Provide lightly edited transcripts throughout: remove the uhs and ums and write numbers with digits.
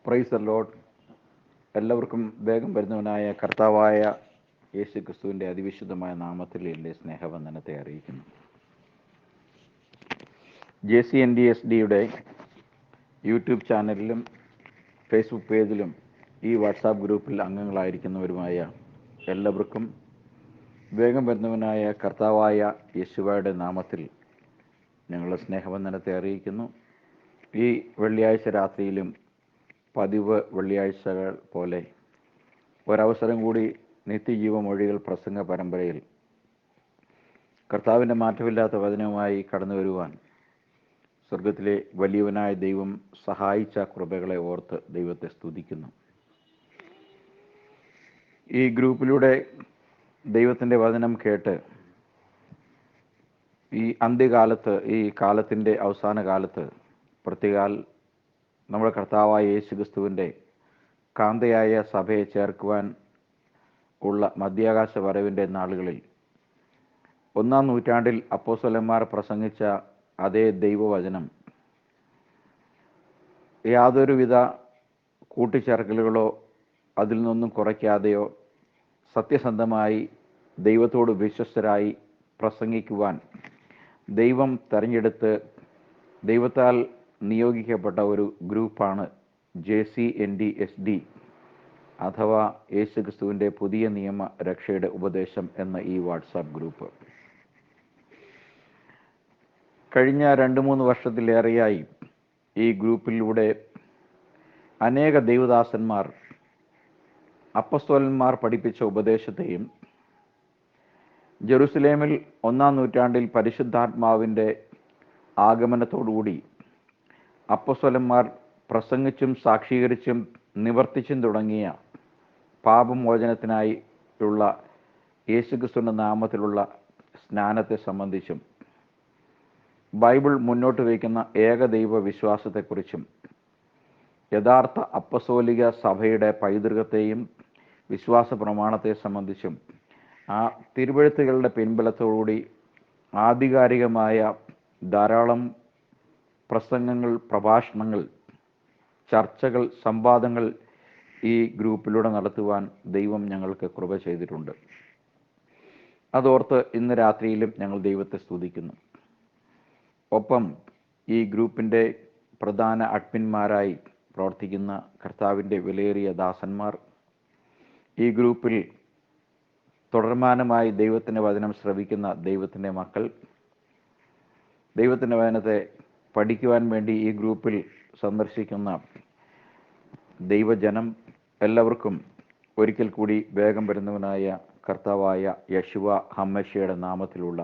Praise the Lord. എല്ലാവർക്കും വേഗം വരുന്നവനായ കർത്താവായ യേശു ക്രിസ്തുവിൻ്റെ അതിവിശുദ്ധമായ നാമത്തിൽ എൻ്റെ സ്നേഹവന്ദനത്തെ അറിയിക്കുന്നു. JCNDSDയുടെ യൂട്യൂബ് ചാനലിലും ഫേസ്ബുക്ക് പേജിലും ഈ വാട്സാപ്പ് ഗ്രൂപ്പിൽ അംഗങ്ങളായിരിക്കുന്നവരുമായ എല്ലാവർക്കും വേഗം വരുന്നവനായ കർത്താവായ യേശുവയുടെ നാമത്തിൽ ഞങ്ങളുടെ സ്നേഹവന്ദനത്തെ അറിയിക്കുന്നു. ഈ വെള്ളിയാഴ്ച രാത്രിയിലും പതിവ് വെള്ളിയാഴ്ചകൾ പോലെ ഒരവസരം കൂടി നിത്യജീവമൊഴികൾ പ്രസംഗ പരമ്പരയിൽ കർത്താവിൻ്റെ മാറ്റമില്ലാത്ത വചനവുമായി കടന്നു വരുവാൻ സ്വർഗത്തിലെ വലിയവനായ ദൈവം സഹായിച്ച കൃപകളെ ഓർത്ത് ദൈവത്തെ സ്തുതിക്കുന്നു. ഈ ഗ്രൂപ്പിലൂടെ ദൈവത്തിൻ്റെ വചനം കേട്ട് ഈ അന്ത്യകാലത്ത്, ഈ കാലത്തിൻ്റെ അവസാന കാലത്ത്, പ്രത്യേകാൽ നമ്മുടെ കർത്താവായ യേശു ക്രിസ്തുവിൻ്റെ കാന്തയായ സഭയെ ചേർക്കുവാൻ ഉള്ള മധ്യാകാശ വരവിൻ്റെ നാളുകളിൽ 1-ാം നൂറ്റാണ്ടിൽ അപ്പോസ്തലന്മാർ പ്രസംഗിച്ച അതേ ദൈവവചനം യാതൊരുവിധ കൂട്ടിച്ചേർക്കലുകളോ അതിൽ നിന്നൊന്നും കുറയ്ക്കാതെയോ സത്യസന്ധമായി ദൈവത്തോട് വിശ്വസ്തരായി പ്രസംഗിക്കുവാൻ ദൈവം തെരഞ്ഞെടുത്ത് ദൈവത്താൽ നിയോഗിക്കപ്പെട്ട ഒരു ഗ്രൂപ്പാണ് JCNDSD അഥവാ യേശു ക്രിസ്തുവിൻ്റെ പുതിയ നിയമ രക്ഷയുടെ ഉപദേശം എന്ന ഈ വാട്സാപ്പ് ഗ്രൂപ്പ്. കഴിഞ്ഞ 2-3 വർഷത്തിലേറെയായി ഈ ഗ്രൂപ്പിലൂടെ അനേക ദൈവദാസന്മാർ അപ്പസ്തോലന്മാർ പഠിപ്പിച്ച ഉപദേശത്തെയും ജെറുസലേമിൽ 1-ാം നൂറ്റാണ്ടിൽ പരിശുദ്ധാത്മാവിൻ്റെ ആഗമനത്തോടുകൂടി അപ്പസ്തോലന്മാർ പ്രസംഗിച്ചും സാക്ഷീകരിച്ചും നിവർത്തിച്ചും തുടങ്ങിയ പാപമോചനത്തിനായുള്ള യേശുക്രിസ്തുവിൻ്റെ നാമത്തിലുള്ള സ്നാനത്തെ സംബന്ധിച്ചും ബൈബിൾ മുന്നോട്ട് വയ്ക്കുന്ന ഏകദൈവ വിശ്വാസത്തെക്കുറിച്ചും യഥാർത്ഥ അപ്പസ്തോലിക സഭയുടെ പൈതൃകത്തെയും വിശ്വാസ പ്രമാണത്തെ സംബന്ധിച്ചും ആ തിരുവെഴുത്തുകളുടെ പിൻബലത്തോടുകൂടി ആധികാരികമായ ധാരാളം പ്രസംഗങ്ങൾ, പ്രഭാഷണങ്ങൾ, ചർച്ചകൾ, സംവാദങ്ങൾ ഈ ഗ്രൂപ്പിലൂടെ നടത്തുവാൻ ദൈവം ഞങ്ങൾക്ക് കൃപ ചെയ്തിട്ടുണ്ട്. അതോർത്ത് ഇന്ന് രാത്രിയിലും ഞങ്ങൾ ദൈവത്തെ സ്തുതിക്കുന്നു. ഒപ്പം ഈ ഗ്രൂപ്പിൻ്റെ പ്രധാന അഡ്മിന്മാരായി പ്രവർത്തിക്കുന്ന കർത്താവിൻ്റെ വിലയേറിയ ദാസന്മാർ, ഈ ഗ്രൂപ്പിൽ തുടർമാനമായി ദൈവത്തിൻ്റെ വചനം ശ്രവിക്കുന്ന ദൈവത്തിൻ്റെ മക്കൾ, ദൈവത്തിൻ്റെ വചനത്തെ പഠിക്കുവാൻ വേണ്ടി ഈ ഗ്രൂപ്പിൽ സന്ദർശിക്കുന്ന ദൈവജനം എല്ലാവർക്കും ഒരിക്കൽ കൂടി വേഗം വരുന്നവനായ കർത്താവായ യശുവ ഹമ്മശയുടെ നാമത്തിലുള്ള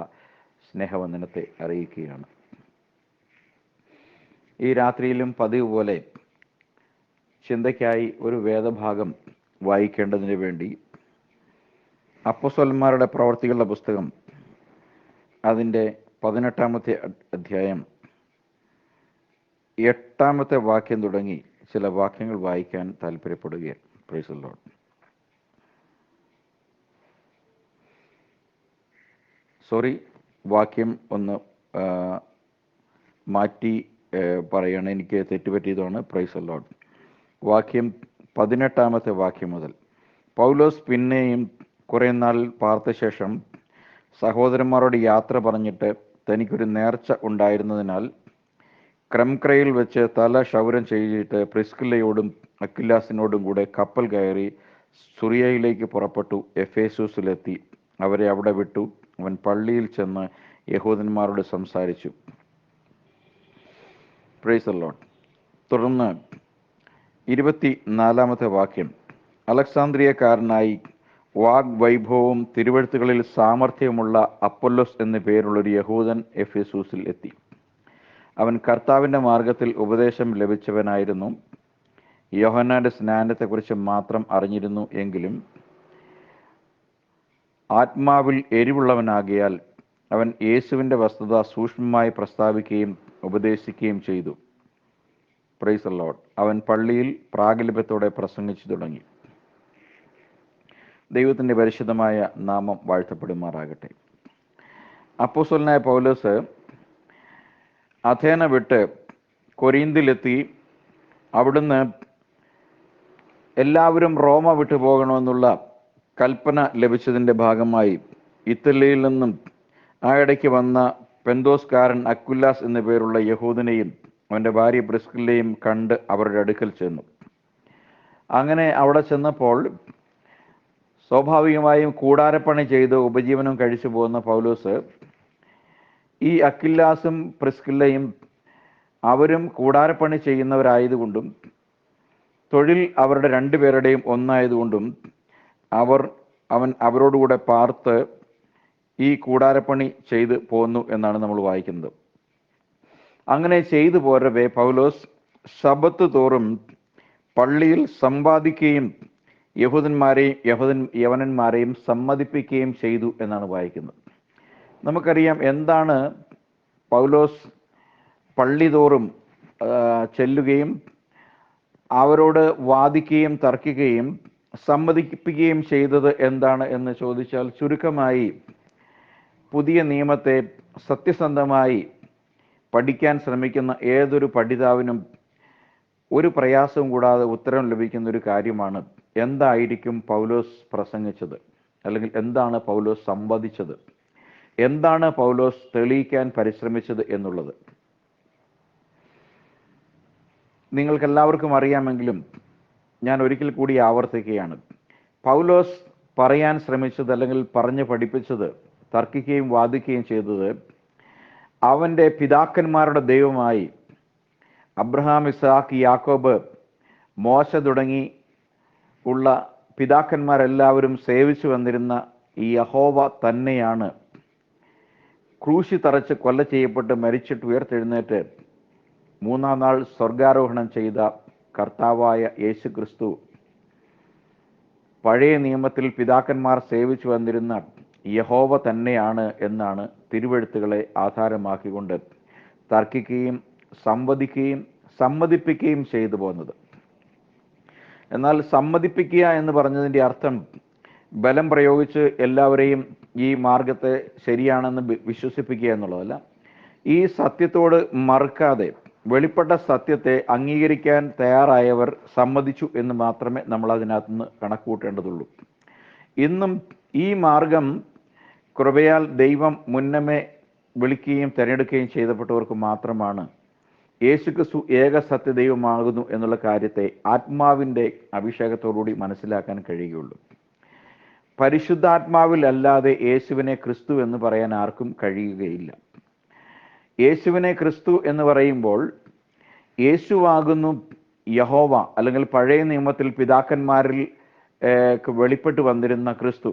സ്നേഹവന്ദനത്തെ അറിയിക്കുകയാണ്. ഈ രാത്രിയിലും പതിവ് പോലെ ചിന്തയ്ക്കായി ഒരു വേദഭാഗം വായിക്കേണ്ടതിന് വേണ്ടി അപ്പോസ്തലന്മാരുടെ പ്രവർത്തികളുടെ പുസ്തകം അതിൻ്റെ 18-ാമത്തെ അധ്യായം 8-ാമത്തെ വാക്യം തുടങ്ങി ചില വാക്യങ്ങൾ വായിക്കാൻ താല്പര്യപ്പെടുകയാണ്. Praise the Lord. വാക്യം ഒന്ന് മാറ്റി പറയണം, എനിക്ക് തെറ്റുപറ്റിയതാണ്. Praise the Lord. വാക്യം 18-ാമത്തെ വാക്യം മുതൽ. പൗലോസ് പിന്നെയും കുറേ നാൾ പാർത്ത ശേഷം സഹോദരന്മാരോട് യാത്ര പറഞ്ഞിട്ട് തനിക്കൊരു നേർച്ച ഉണ്ടായിരുന്നതിനാൽ ക്രംക്രയിൽ വെച്ച് തല ക്ഷൗരം ചെയ്തിട്ട് പ്രിസ്കില്ലയോടും അക്വിലാസിനോടും കൂടെ കപ്പൽ കയറി സുറിയയിലേക്ക് പുറപ്പെട്ടു. എഫേസൂസിലെത്തി അവരെ അവിടെ വിട്ടു. അവൻ പള്ളിയിൽ ചെന്ന് യഹൂദന്മാരോട് സംസാരിച്ചു. Praise the Lord. തുടർന്ന് 24-ാമത്തെ വാക്യം. അലക്സാന്ദ്രിയക്കാരനായി വാഗ്വൈഭവവും തിരുവെഴുത്തുകളിൽ സാമർഥ്യമുള്ള അപ്പൊല്ലോസ് എന്നു പേരുള്ളൊരു യഹൂദൻ എഫേസൂസിൽ എത്തി. അവൻ കർത്താവിൻ്റെ മാർഗത്തിൽ ഉപദേശം ലഭിച്ചവനായിരുന്നു. യോഹന്നാന്റെ സ്നാനത്തെക്കുറിച്ച് മാത്രം അറിഞ്ഞിരുന്നു എങ്കിലും ആത്മാവിൽ എരിവുള്ളവനാകിയാൽ അവൻ യേശുവിൻ്റെ വസ്തുത സൂക്ഷ്മമായി പ്രസ്താവിക്കുകയും ഉപദേശിക്കുകയും ചെയ്തു. Praise the Lord. അവൻ പള്ളിയിൽ പ്രാഗൽഭ്യത്തോടെ പ്രസംഗിച്ചു തുടങ്ങി. ദൈവത്തിൻ്റെ പരിശുദ്ധമായ നാമം വാഴ്ത്തപ്പെടുമാറാകട്ടെ. അപ്പോസ്തലനായ പൗലോസ് അഥേന വിട്ട് കൊരിന്തിലെത്തി. അവിടുന്ന് എല്ലാവരും റോമ വിട്ടു പോകണമെന്നുള്ള കൽപ്പന ലഭിച്ചതിൻ്റെ ഭാഗമായി ഇറ്റലിയിൽ നിന്നും ആ ഇടയ്ക്ക് വന്ന പെന്തോസ്കാരൻ അക്വിലാസ് എന്നു പേരുള്ള യഹൂദനെയും അവൻ്റെ ഭാര്യ പ്രിസ്കില്ലയും കണ്ട് അവരുടെ അടുക്കൽ ചെന്നു. അങ്ങനെ അവിടെ ചെന്നപ്പോൾ സ്വാഭാവികമായും കൂടാരപ്പണി ചെയ്ത് ഉപജീവനം കഴിച്ചു പോകുന്ന പൗലോസ് ഈ അക്വിലാസും പ്രിസ്കില്ലയും അവരും കൂടാരപ്പണി ചെയ്യുന്നവരായതുകൊണ്ടും തൊഴിൽ അവരുടെ രണ്ടുപേരുടെയും ഒന്നായതുകൊണ്ടും അവൻ അവരോടുകൂടെ പാർത്ത് ഈ കൂടാരപ്പണി ചെയ്ത് പോന്നു എന്നാണ് നമ്മൾ വായിക്കുന്നത്. അങ്ങനെ ചെയ്തു പോരവേ പൗലോസ് ശബ്ബത്ത് തോറും പള്ളിയിൽ സമ്പാദിക്കുകയും യവനന്മാരെയും സമ്മതിപ്പിക്കുകയും ചെയ്തു എന്നാണ് വായിക്കുന്നത്. നമുക്കറിയാം എന്താണ് പൗലോസ് പള്ളി തോറും ചെല്ലുകയും അവരോട് വാദിക്കുകയും തർക്കിക്കുകയും സമ്മതിപ്പിക്കുകയും ചെയ്തത് എന്താണ് എന്ന് ചോദിച്ചാൽ, ചുരുക്കമായി പുതിയ നിയമത്തെ സത്യസന്ധമായി പഠിക്കാൻ ശ്രമിക്കുന്ന ഏതൊരു പഠിതാവിനും ഒരു പ്രയാസവും കൂടാതെ ഉത്തരം ലഭിക്കുന്ന ഒരു കാര്യമാണ് എന്തായിരിക്കും പൗലോസ് പ്രസംഗിച്ചത്, അല്ലെങ്കിൽ എന്താണ് പൗലോസ് സംവദിച്ചത്, എന്താണ് പൗലോസ് തെളിയിക്കാൻ പരിശ്രമിച്ചത് എന്നുള്ളത്. നിങ്ങൾക്കെല്ലാവർക്കും അറിയാമെങ്കിലും ഞാൻ ഒരിക്കൽ കൂടി ആവർത്തിക്കുകയാണ്. പൗലോസ് പറയാൻ ശ്രമിച്ചത് അല്ലെങ്കിൽ പറഞ്ഞ് പഠിപ്പിച്ചത്, തർക്കിക്കുകയും വാദിക്കുകയും ചെയ്തത് അവൻ്റെ പിതാക്കന്മാരുടെ ദൈവമായി അബ്രഹാം, ഇസ്ഹാക്ക്, യാക്കോബ്, മോശ തുടങ്ങി ഉള്ള പിതാക്കന്മാരെല്ലാവരും സേവിച്ചു വന്നിരുന്ന ഈ യഹോവ തന്നെയാണ് ക്രൂശി തറച്ച് കൊല്ല ചെയ്യപ്പെട്ട് മരിച്ചിട്ട് ഉയർത്തെഴുന്നേറ്റ് മൂന്നാം നാൾ സ്വർഗാരോഹണം ചെയ്ത കർത്താവായ യേശു ക്രിസ്തു പഴയ നിയമത്തിൽ പിതാക്കന്മാർ സേവിച്ചു വന്നിരുന്ന യഹോവ തന്നെയാണ് എന്നാണ് തിരുവെഴുത്തുകളെ ആധാരമാക്കിക്കൊണ്ട് തർക്കിക്കുകയും സംവദിക്കുകയും സമ്മതിപ്പിക്കുകയും ചെയ്തു പോകുന്നത്. എന്നാൽ സമ്മതിപ്പിക്കുക എന്ന് പറഞ്ഞതിൻ്റെ അർത്ഥം ബലം പ്രയോഗിച്ച് എല്ലാവരെയും ഈ മാർഗത്തെ ശരിയാണെന്ന് വിശ്വസിപ്പിക്കുക എന്നുള്ളതല്ല. ഈ സത്യത്തോട് മറുക്കാതെ വെളിപ്പെട്ട സത്യത്തെ അംഗീകരിക്കാൻ തയ്യാറായവർ സമ്മതിച്ചു എന്ന് മാത്രമേ നമ്മൾ അതിനകത്തുനിന്ന് കണക്കുകൂട്ടേണ്ടതുള്ളൂ. ഇന്നും ഈ മാർഗം കൃപയാൽ ദൈവം മുന്നമേ വിളിക്കുകയും തിരഞ്ഞെടുക്കുകയും ചെയ്തപ്പെട്ടവർക്ക് മാത്രമാണ് യേശുക്രിസ്തു ഏക സത്യദൈവമാകുന്നു എന്നുള്ള കാര്യത്തെ ആത്മാവിൻ്റെ അഭിഷേകത്തോടുകൂടി മനസ്സിലാക്കാൻ കഴിയുകയുള്ളൂ. പരിശുദ്ധാത്മാവിൽ അല്ലാതെ യേശുവിനെ ക്രിസ്തു എന്ന് പറയാൻ ആർക്കും കഴിയുകയില്ല. യേശുവിനെ ക്രിസ്തു എന്ന് പറയുമ്പോൾ യേശുവാകുന്നു യഹോവ, അല്ലെങ്കിൽ പഴയ നിയമത്തിൽ പിതാക്കന്മാരിൽ വെളിപ്പെട്ട് വന്നിരുന്ന ക്രിസ്തു.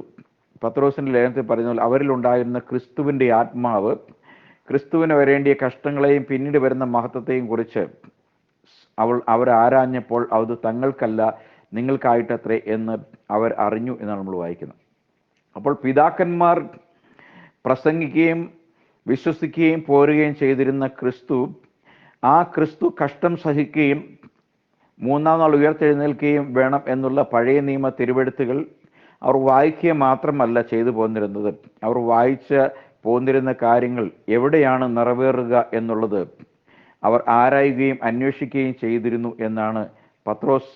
പത്രോസിൻ്റെ ലേഖനത്തിൽ പറയുന്ന അവരിലുണ്ടായിരുന്ന ക്രിസ്തുവിൻ്റെ ആത്മാവ് ക്രിസ്തുവിന് വരേണ്ടിയ കഷ്ടങ്ങളെയും പിന്നീട് വരുന്ന മഹത്വത്തെയും കുറിച്ച് അവർ ആരാഞ്ഞപ്പോൾ അത് തങ്ങൾക്കല്ല നിങ്ങൾക്കായിട്ടത്രേ എന്ന് അവർ അറിഞ്ഞു എന്നാണ് നമ്മൾ വായിക്കുന്നത്. അപ്പോൾ പിതാക്കന്മാർ പ്രസംഗിക്കുകയും വിശ്വസിക്കുകയും പോരുകയും ചെയ്തിരുന്ന ക്രിസ്തു, ആ ക്രിസ്തു കഷ്ടം സഹിക്കുകയും മൂന്നാം നാൾ ഉയർത്തെഴുന്നേൽക്കുകയും വേണം എന്നുള്ള പഴയ നിയമ തിരുവെഴുത്തുകൾ അവർ വായിക്കുക മാത്രമല്ല ചെയ്തു പോന്നിരുന്നത്. അവർ വായിച്ച് പോന്നിരുന്ന കാര്യങ്ങൾ എവിടെയാണ് നിറവേറുക എന്നുള്ളത് അവർ ആരായുകയും അന്വേഷിക്കുകയും ചെയ്തിരുന്നു എന്നാണ് പത്രോസ്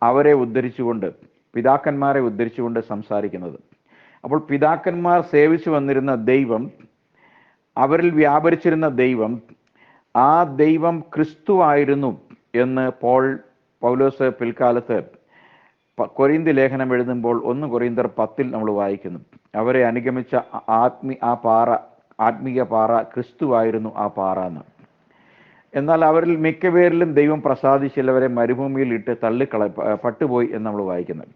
അവരെ ഉദ്ധരിച്ചുകൊണ്ട്, പിതാക്കന്മാരെ ഉദ്ധരിച്ചുകൊണ്ട് സംസാരിക്കുന്നത്. അപ്പോൾ പിതാക്കന്മാർ സേവിച്ചു വന്നിരുന്ന ദൈവം, അവരിൽ വ്യാപരിച്ചിരുന്ന ദൈവം, ആ ദൈവം ക്രിസ്തുവായിരുന്നു എന്ന് പൗലോസ് പിൽക്കാലത്ത് കൊരിന്ത്യ ലേഖനം എഴുതുമ്പോൾ 1 കൊരിന്ത്യർ 10 നമ്മൾ വായിക്കുന്നു. അവരെ അനുഗമിച്ച ആത്മീയ പാറ ക്രിസ്തുവായിരുന്നു ആ പാറ എന്ന്. എന്നാൽ അവരിൽ മിക്കപേരിലും ദൈവം പ്രസാദിച്ചില്ലവരെ മരുഭൂമിയിൽ ഇട്ട് പട്ടുപോയി എന്ന് നമ്മൾ വായിക്കുന്നത്.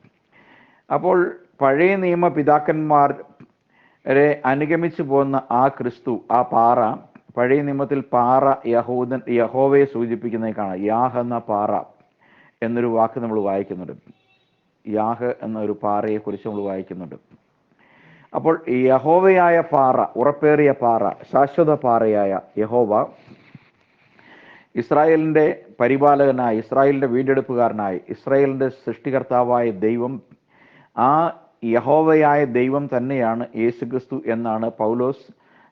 അപ്പോൾ പഴയ നിയമ പിതാക്കന്മാരെ അനുഗമിച്ചു പോകുന്ന ആ ക്രിസ്തു, ആ പാറ, പഴയ നിയമത്തിൽ പാറ യഹോവയെ സൂചിപ്പിക്കുന്നതായി കാണാം. യാഹ് എന്ന പാറ എന്നൊരു വാക്ക് നമ്മൾ വായിക്കുന്നുണ്ട്. യാഹ് എന്നൊരു പാറയെക്കുറിച്ച് നമ്മൾ വായിക്കുന്നുണ്ട്. അപ്പോൾ യഹോവയായ പാറ, ഉറപ്പേറിയ പാറ, ശാശ്വത പാറയായ യഹോവ, ഇസ്രായേലിൻ്റെ പരിപാലകനായി, ഇസ്രായേലിൻ്റെ വീണ്ടെടുപ്പുകാരനായി, ഇസ്രായേലിൻ്റെ സൃഷ്ടികർത്താവായ ദൈവം, ആ യഹോവയായ ദൈവം തന്നെയാണ് യേശുക്രിസ്തു എന്നാണ് പൗലോസ്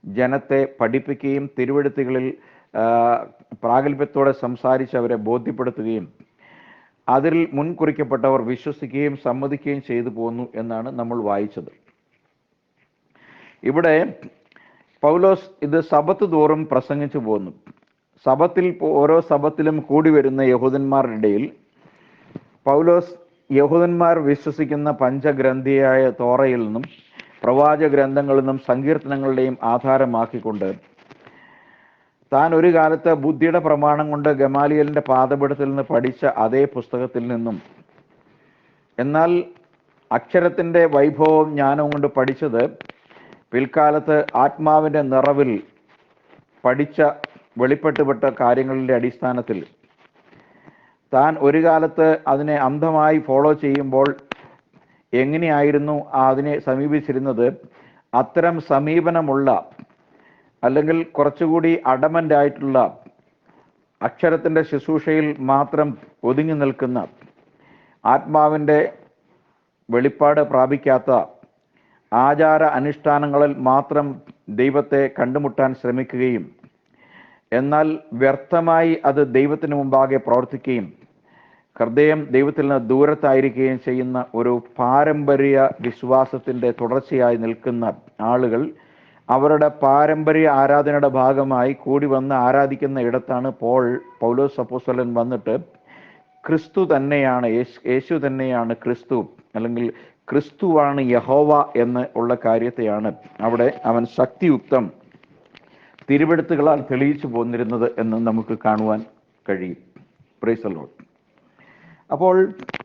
ജനത്തെ പഠിപ്പിക്കുകയും തിരുവെഴുത്തുകളിൽ പ്രാഗൽഭ്യത്തോടെ സംസാരിച്ച് അവരെ ബോധ്യപ്പെടുത്തുകയും അതിൽ മുൻകുറിക്കപ്പെട്ടവർ വിശ്വസിക്കുകയും സമ്മതിക്കുകയും ചെയ്തു പോന്നു എന്നാണ് നമ്മൾ വായിച്ചത്. ഇവിടെ പൗലോസ് ഇത് സബത്ത് തോറും പ്രസംഗിച്ചു പോന്നു. സബത്തിൽ ഓരോ സബത്തിലും കൂടി വരുന്ന യഹൂദന്മാരുടെ ഇടയിൽ പൗലോസ് യഹൂദന്മാർ വിശ്വസിക്കുന്ന പഞ്ചഗ്രന്ഥിയായ തോറയിൽ നിന്നും പ്രവാചക ഗ്രന്ഥങ്ങളിൽ നിന്നും സങ്കീർത്തനങ്ങളുടെയും ആധാരമാക്കിക്കൊണ്ട് താൻ ഒരു കാലത്ത് ബുദ്ധിയുടെ പ്രമാണം കൊണ്ട് ഗമാലിയലിന്റെ പാദപീഠത്തിൽ നിന്ന് പഠിച്ച അതേ പുസ്തകത്തിൽ നിന്നും, എന്നാൽ അക്ഷരത്തിന്റെ വൈഭവവും ജ്ഞാനവും കൊണ്ട് പഠിച്ചത് പിൽക്കാലത്ത് ആത്മാവിന്റെ നിറവിൽ പഠിച്ച വെളിപ്പെട്ടുപെട്ട കാര്യങ്ങളുടെ അടിസ്ഥാനത്തിൽ താൻ ഒരു കാലത്ത് അതിനെ അന്ധമായി ഫോളോ ചെയ്യുമ്പോൾ എങ്ങനെയായിരുന്നു അതിനെ സമീപിച്ചിരുന്നത്, അത്തരം സമീപനമുള്ള അല്ലെങ്കിൽ കുറച്ചുകൂടി അഡമൻ്റ് ആയിട്ടുള്ള അക്ഷരത്തിൻ്റെ ശുശ്രൂഷയിൽ മാത്രം ഒതുങ്ങി നിൽക്കുന്ന ആത്മാവിൻ്റെ വെളിപ്പാട് പ്രാപിക്കാത്ത ആചാര അനുഷ്ഠാനങ്ങളിൽ മാത്രം ദൈവത്തെ കണ്ടുമുട്ടാൻ ശ്രമിക്കുകയും എന്നാൽ വ്യർത്ഥമായി അത് ദൈവത്തിന് മുമ്പാകെ പ്രവർത്തിക്കുകയും ഹൃദയം ദൈവത്തിൽ നിന്ന് ദൂരത്തായിരിക്കുകയും ചെയ്യുന്ന ഒരു പാരമ്പര്യ വിശ്വാസത്തിൻ്റെ തുടർച്ചയായി നിൽക്കുന്ന ആളുകൾ അവരുടെ പാരമ്പര്യ ആരാധനയുടെ ഭാഗമായി കൂടി വന്ന് ആരാധിക്കുന്ന ഇടത്താണ് പൗലോസ് അപ്പോസ്തലൻ വന്നിട്ട് ക്രിസ്തു തന്നെയാണ്, യേശു തന്നെയാണ് ക്രിസ്തു, അല്ലെങ്കിൽ ക്രിസ്തുവാണ് യഹോവ എന്ന് ഉള്ള കാര്യത്തെയാണ് അവിടെ അവൻ ശക്തിയുക്തം തിരുവെഴുത്തുകളാൽ തെളിയിച്ചു പോന്നിരുന്നത് എന്ന് നമുക്ക് കാണുവാൻ കഴിയും. Praise the Lord. അപ്പോൾ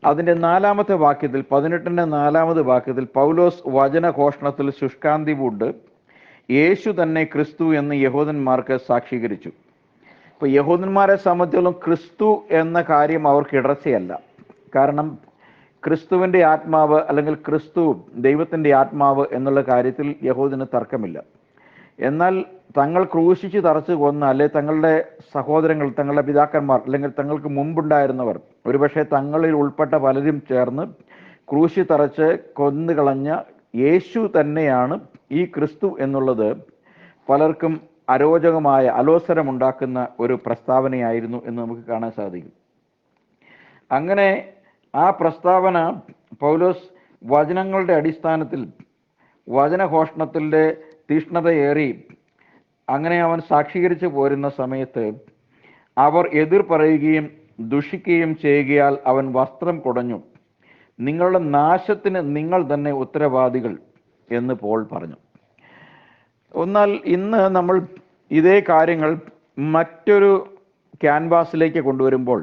അതിൻ്റെ 4-ാമത്തെ വാക്യത്തിൽ, 18-ന്റെ 4-ാമത് വാക്യത്തിൽ പൗലോസ് വചനഘോഷണത്തിൽ ശുഷ്കാന്തി പൂണ്ട് യേശു തന്നെ ക്രിസ്തു എന്ന് യഹൂദന്മാർക്ക് സാക്ഷീകരിച്ചു. ഇപ്പോൾ യഹൂദന്മാരെ സംബന്ധിച്ചിടത്തോളം ക്രിസ്തു എന്ന കാര്യം അവർക്ക് ഇടർച്ചയല്ല. കാരണം ക്രിസ്തുവിൻ്റെ ആത്മാവ് അല്ലെങ്കിൽ ക്രിസ്തു ദൈവത്തിൻ്റെ ആത്മാവ് എന്നുള്ള കാര്യത്തിൽ യഹൂദന് തർക്കമില്ല. എന്നാൽ തങ്ങൾ ക്രൂശിച്ച് തറച്ച് കൊന്ന, അല്ലെ തങ്ങളുടെ സഹോദരങ്ങൾ, തങ്ങളുടെ പിതാക്കന്മാർ അല്ലെങ്കിൽ തങ്ങൾക്ക് മുമ്പുണ്ടായിരുന്നവർ, ഒരുപക്ഷെ തങ്ങളിൽ ഉൾപ്പെട്ട പലരും ചേർന്ന് ക്രൂശി തറച്ച് കൊന്നുകളഞ്ഞ യേശു തന്നെയാണ് ഈ ക്രിസ്തു എന്നുള്ളത് പലർക്കും അരോചകമായ അലോസരമുണ്ടാക്കുന്ന ഒരു പ്രസ്താവനയായിരുന്നു എന്ന് നമുക്ക് കാണാൻ സാധിക്കും. അങ്ങനെ ആ പ്രസ്താവന പൗലോസ് വചനങ്ങളുടെ അടിസ്ഥാനത്തിൽ വചനഘോഷണത്തിൻ്റെ തീഷ്ണതയേറി അങ്ങനെ അവൻ സാക്ഷീകരിച്ചു പോരുന്ന സമയത്ത് അവർ എതിർ പറയുകയും ദുഷിക്കുകയും ചെയ്യുകയാൽ അവൻ വസ്ത്രം കുടഞ്ഞു, നിങ്ങളുടെ നാശത്തിന് നിങ്ങൾ തന്നെ ഉത്തരവാദികൾ എന്ന് പോൾ പറഞ്ഞു. എന്നാൽ ഇന്ന് നമ്മൾ ഇതേ കാര്യങ്ങൾ മറ്റൊരു ക്യാൻവാസിലേക്ക് കൊണ്ടുവരുമ്പോൾ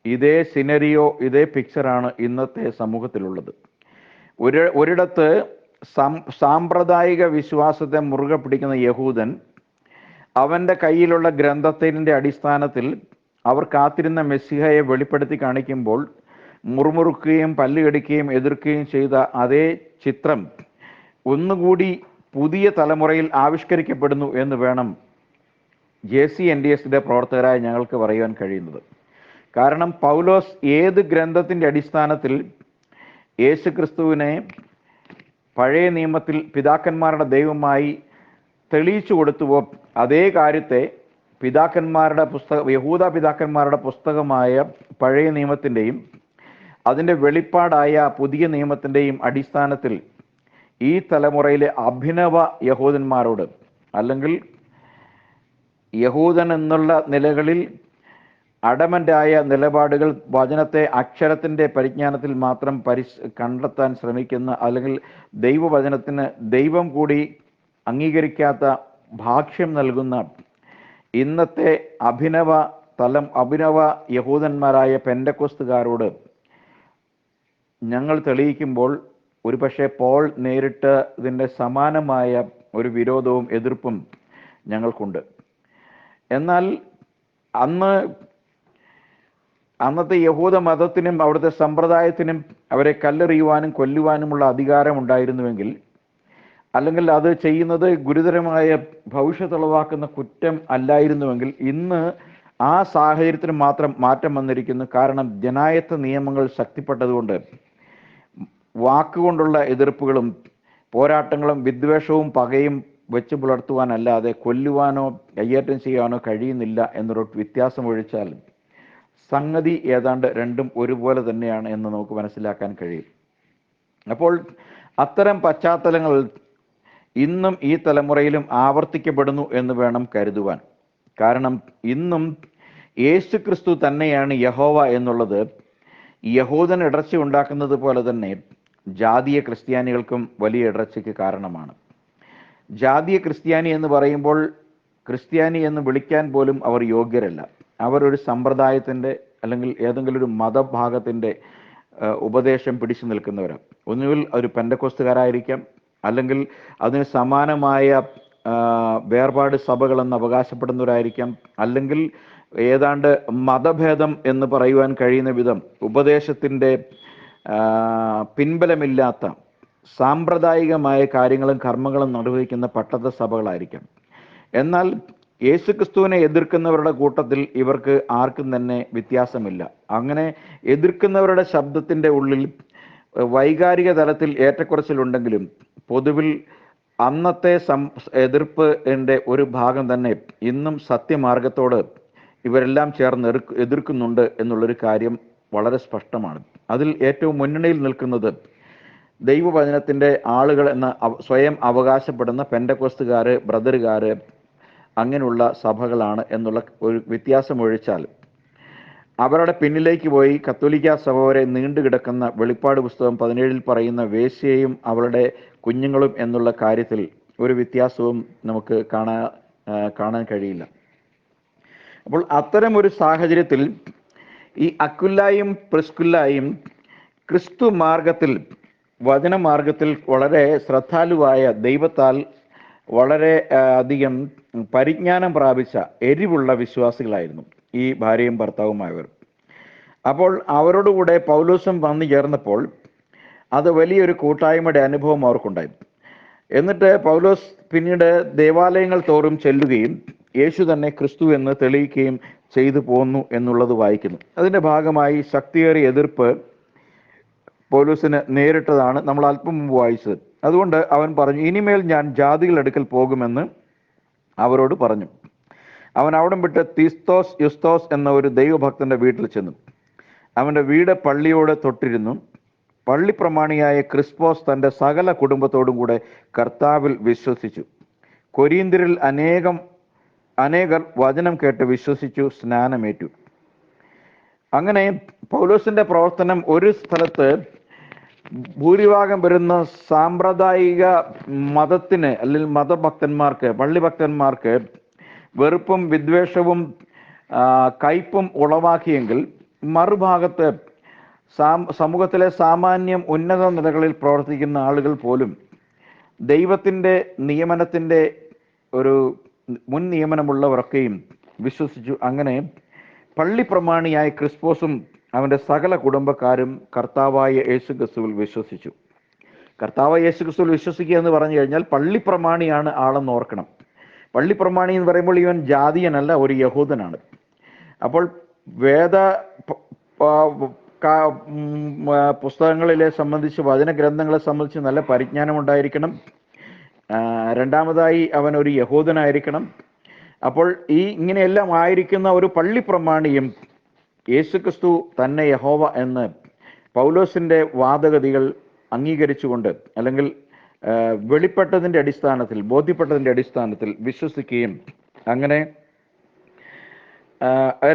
ഇതേ സിനറിയോ, ഇതേ പിക്ചറാണ് ഇന്നത്തെ സമൂഹത്തിലുള്ളത്. ഒരിടത്ത് സാമ്പ്രദായിക വിശ്വാസത്തെ മുറുകെ പിടിക്കുന്ന യഹൂദൻ അവൻ്റെ കയ്യിലുള്ള ഗ്രന്ഥത്തിൻ്റെ അടിസ്ഥാനത്തിൽ അവർ കാത്തിരുന്ന മെസ്സിഹയെ വെളിപ്പെടുത്തി കാണിക്കുമ്പോൾ മുറുമുറുക്കുകയും പല്ലുകടിക്കുകയും എതിർക്കുകയും ചെയ്ത അതേ ചിത്രം ഒന്നുകൂടി പുതിയ തലമുറയിൽ ആവിഷ്കരിക്കപ്പെടുന്നു എന്ന് വേണം JCNDSയുടെ പ്രവർത്തകരായ ഞങ്ങൾക്ക് പറയുവാൻ കഴിയുന്നത്. കാരണം പൗലോസ് ഏത് ഗ്രന്ഥത്തിൻ്റെ അടിസ്ഥാനത്തിൽ യേശുക്രിസ്തുവിനെ പഴയ നിയമത്തിൽ പിതാക്കന്മാരുടെ ദൈവമായി തെളിയിച്ചു കൊടുത്തുവോ അതേ കാര്യത്തെ യഹൂദ പിതാക്കന്മാരുടെ പുസ്തകമായ പഴയ നിയമത്തിൻ്റെയും അതിൻ്റെ വെളിപ്പാടായ പുതിയ നിയമത്തിൻ്റെയും അടിസ്ഥാനത്തിൽ ഈ തലമുറയിലെ അഭിനവ യഹൂദന്മാരോട്, അല്ലെങ്കിൽ യഹൂദൻ എന്നുള്ള നിലകളിൽ അഡമൻ്റായ നിലപാടുകൾ, വചനത്തെ അക്ഷരത്തിൻ്റെ പരിജ്ഞാനത്തിൽ മാത്രം കണ്ടെത്താൻ ശ്രമിക്കുന്ന, അല്ലെങ്കിൽ ദൈവവചനത്തിന് ദൈവം കൂടി അംഗീകരിക്കാത്ത ഭാഷ്യം നൽകുന്ന ഇന്നത്തെ അഭിനവ യഹൂദന്മാരായ പെന്തക്കോസ്തുകാരോട് ഞങ്ങൾ തെളിയിക്കുമ്പോൾ ഒരുപക്ഷെ പോൾ നേരിട്ട് ഇതിൻ്റെ സമാനമായ ഒരു വിരോധവും എതിർപ്പും ഞങ്ങൾക്കുണ്ട്. എന്നാൽ അന്നത്തെ യഹൂദ മതത്തിനും അവിടുത്തെ സമ്പ്രദായത്തിനും അവരെ കല്ലെറിയുവാനും കൊല്ലുവാനുമുള്ള അധികാരം ഉണ്ടായിരുന്നുവെങ്കിൽ, അല്ലെങ്കിൽ അത് ചെയ്യുന്നത് ഗുരുതരമായ ഭവിഷ്യത്തുളവാക്കുന്ന കുറ്റം അല്ലായിരുന്നുവെങ്കിൽ, ഇന്ന് ആ സാഹചര്യത്തിന് മാത്രം മാറ്റം വന്നിരിക്കുന്നു. കാരണം ജനായത്ത നിയമങ്ങൾ ശക്തിപ്പെട്ടതുകൊണ്ട് വാക്കുകൊണ്ടുള്ള എതിർപ്പുകളും പോരാട്ടങ്ങളും വിദ്വേഷവും പകയും വെച്ച് പുലർത്തുവാനല്ലാതെ കൊല്ലുവാനോ കയ്യേറ്റം ചെയ്യാനോ കഴിയുന്നില്ല എന്നൊരു വ്യത്യാസം ഒഴിച്ചാൽ സംഗതി ഏതാണ്ട് രണ്ടും ഒരുപോലെ തന്നെയാണ് എന്ന് നമുക്ക് മനസ്സിലാക്കാൻ കഴിയും. അപ്പോൾ അത്തരം പശ്ചാത്തലങ്ങൾ ഇന്നും ഈ തലമുറയിലും ആവർത്തിക്കപ്പെടുന്നു എന്ന് വേണം കരുതുവാൻ. കാരണം ഇന്നും യേശു ക്രിസ്തു തന്നെയാണ് യഹോവ എന്നുള്ളത് യഹൂദൻ ഇടർച്ച ഉണ്ടാക്കുന്നത് പോലെ തന്നെ ജാതീയ ക്രിസ്ത്യാനികൾക്കും വലിയ ഇടർച്ചയ്ക്ക് കാരണമാണ്. ജാതീയ ക്രിസ്ത്യാനി എന്ന് പറയുമ്പോൾ ക്രിസ്ത്യാനി എന്ന് വിളിക്കാൻ പോലും അവർ യോഗ്യരല്ല. അവരൊരു സമ്പ്രദായത്തിൻ്റെ അല്ലെങ്കിൽ ഏതെങ്കിലും ഒരു മതഭാഗത്തിൻ്റെ ഉപദേശം പിടിച്ചു നിൽക്കുന്നവരാണ്. ഒന്നുകിൽ ഒരു പെന്തക്കോസ്തുകാരായിരിക്കാം, അല്ലെങ്കിൽ അതിന് സമാനമായ വേർപാട് സഭകളെന്ന് അവകാശപ്പെടുന്നവരായിരിക്കാം, അല്ലെങ്കിൽ ഏതാണ്ട് മതഭേദം എന്ന് പറയുവാൻ കഴിയുന്ന വിധം ഉപദേശത്തിൻ്റെ പിൻബലമില്ലാത്ത സാമ്പ്രദായികമായ കാര്യങ്ങളും കർമ്മങ്ങളും നിർവഹിക്കുന്ന പട്ടത്ത സഭകളായിരിക്കാം. എന്നാൽ യേശുക്രിസ്തുവിനെ എതിർക്കുന്നവരുടെ കൂട്ടത്തിൽ ഇവർക്ക് ആർക്കും തന്നെ വ്യത്യാസമില്ല. അങ്ങനെ എതിർക്കുന്നവരുടെ ശബ്ദത്തിൻ്റെ ഉള്ളിൽ വൈകാരിക തലത്തിൽ ഏറ്റക്കുറച്ചിലുണ്ടെങ്കിലും പൊതുവിൽ അന്നത്തെ എതിർപ്പിൻ്റെ ഒരു ഭാഗം തന്നെ ഇന്നും സത്യമാർഗത്തോട് ഇവരെല്ലാം ചേർന്ന് എതിർക്കുന്നുണ്ട് എന്നുള്ളൊരു കാര്യം വളരെ സ്പഷ്ടമാണ്. അതിൽ ഏറ്റവും മുന്നണിയിൽ നിൽക്കുന്നത് ദൈവവചനത്തിൻ്റെ ആളുകൾ എന്ന സ്വയം അവകാശപ്പെടുന്ന പെന്തക്കോസ്തുകാർ, ബ്രദറുകാർ, അങ്ങനെയുള്ള സഭകളാണ് എന്നുള്ള ഒരു വ്യത്യാസം ഒഴിച്ചാൽ അവരുടെ പിന്നിലേക്ക് പോയി കത്തോലിക്ക സഭ വരെ നീണ്ടുകിടക്കുന്ന വെളിപ്പാട് പുസ്തകം 17 പറയുന്ന വേശ്യയും അവളുടെ കുഞ്ഞുങ്ങളും എന്നുള്ള കാര്യത്തിൽ ഒരു വ്യത്യാസവും നമുക്ക് കാണാൻ കഴിയില്ല. അപ്പോൾ അത്തരം ഒരു സാഹചര്യത്തിൽ ഈ അക്വിലായും പ്രിസ്കില്ലായും ക്രിസ്തു മാർഗത്തിൽ, വചനമാർഗത്തിൽ വളരെ ശ്രദ്ധാലുവായ, ദൈവത്താൽ വളരെ അധികം പരിജ്ഞാനം പ്രാപിച്ച എരിവുള്ള വിശ്വാസികളായിരുന്നു ഈ ഭാര്യയും ഭർത്താവുമായവർ. അപ്പോൾ അവരോടുകൂടെ പൗലോസും വന്നു ചേർന്നപ്പോൾ അത് വലിയൊരു കൂട്ടായ്മയുടെ അനുഭവം അവർക്കുണ്ടായി. എന്നിട്ട് പൗലോസ് പിന്നീട് ദേവാലയങ്ങൾ തോറും ചെല്ലുകയും യേശു തന്നെ ക്രിസ്തു എന്ന് തെളിയിക്കുകയും ചെയ്തു പോന്നു എന്നുള്ളത് വായിക്കുന്നു. അതിൻ്റെ ഭാഗമായി ശക്തിയേറിയ എതിർപ്പ് പൗലോസിന് നേരിട്ടതാണ് നമ്മൾ അല്പം മുമ്പ് വായിച്ചത്. അതുകൊണ്ട് അവൻ പറഞ്ഞു, ഇനിമേൽ ഞാൻ ജാതികളുടെ അടുക്കൽ പോകുമെന്ന് അവരോട് പറഞ്ഞു. അവൻ അവിടം വിട്ട് തീസ്തോസ് യുസ്തോസ് എന്ന ഒരു ദൈവഭക്തന്റെ വീട്ടിൽ ചെന്നു. അവൻ്റെ വീട് പള്ളിയോട് തൊട്ടിരുന്നു. പള്ളി പ്രമാണിയായ ക്രിസ്പോസ് തൻ്റെ സകല കുടുംബത്തോടും കൂടെ കർത്താവിൽ വിശ്വസിച്ചു. കൊരീന്ത്യരിൽ അനേകർ വചനം കേട്ട് വിശ്വസിച്ചു, സ്നാനമേറ്റു. അങ്ങനെ പൗലോസിന്റെ പ്രവർത്തനം ഒരു സ്ഥലത്ത് ഭൂരിഭാഗം വരുന്ന സാമ്പ്രദായിക മതത്തിന് അല്ലെങ്കിൽ മതഭക്തന്മാർക്ക്, പള്ളിഭക്തന്മാർക്ക് വെറുപ്പും വിദ്വേഷവും കയ്പും ഉളവാക്കിയെങ്കിൽ മറുഭാഗത്ത് സമൂഹത്തിലെ സാമാന്യം ഉന്നത നിലകളിൽ പ്രവർത്തിക്കുന്ന ആളുകൾ പോലും ദൈവത്തിൻ്റെ നിയമനത്തിൻ്റെ ഒരു മുൻ നിയമനമുള്ളവരൊക്കെയും വിശ്വസിച്ചു. അങ്ങനെ പള്ളി പ്രമാണിയായ ക്രിസ്പോസും അവൻ്റെ സകല കുടുംബക്കാരും കർത്താവായ യേശുക്രിസ്തുവിൽ വിശ്വസിച്ചു. കർത്താവായ യേശുക്രിസ്തുവിൽ വിശ്വസിക്കുക എന്ന് പറഞ്ഞു കഴിഞ്ഞാൽ പള്ളി പ്രമാണിയാണ് ആളെന്ന് ഓർക്കണം. പള്ളി പ്രമാണി എന്ന് പറയുമ്പോൾ ഇവൻ ജാതീയനല്ല, ഒരു യഹൂദനാണ്. അപ്പോൾ വേദ പുസ്തകങ്ങളിലെ സംബന്ധിച്ച്, വചനഗ്രന്ഥങ്ങളെ സംബന്ധിച്ച് നല്ല പരിജ്ഞാനം ഉണ്ടായിരിക്കണം. രണ്ടാമതായി അവൻ ഒരു യഹൂദനായിരിക്കണം. അപ്പോൾ ഇങ്ങനെയെല്ലാം ആയിരിക്കുന്ന ഒരു പള്ളി പ്രമാണിയും യേശുക്രിസ്തു തന്നെ യഹോവ എന്ന് പൗലോസിന്റെ വാദഗതികൾ അംഗീകരിച്ചുകൊണ്ട്, അല്ലെങ്കിൽ വെളിപ്പെട്ടതിൻ്റെ അടിസ്ഥാനത്തിൽ, ബോധ്യപ്പെട്ടതിൻ്റെ അടിസ്ഥാനത്തിൽ വിശ്വസിക്കുകയും അങ്ങനെ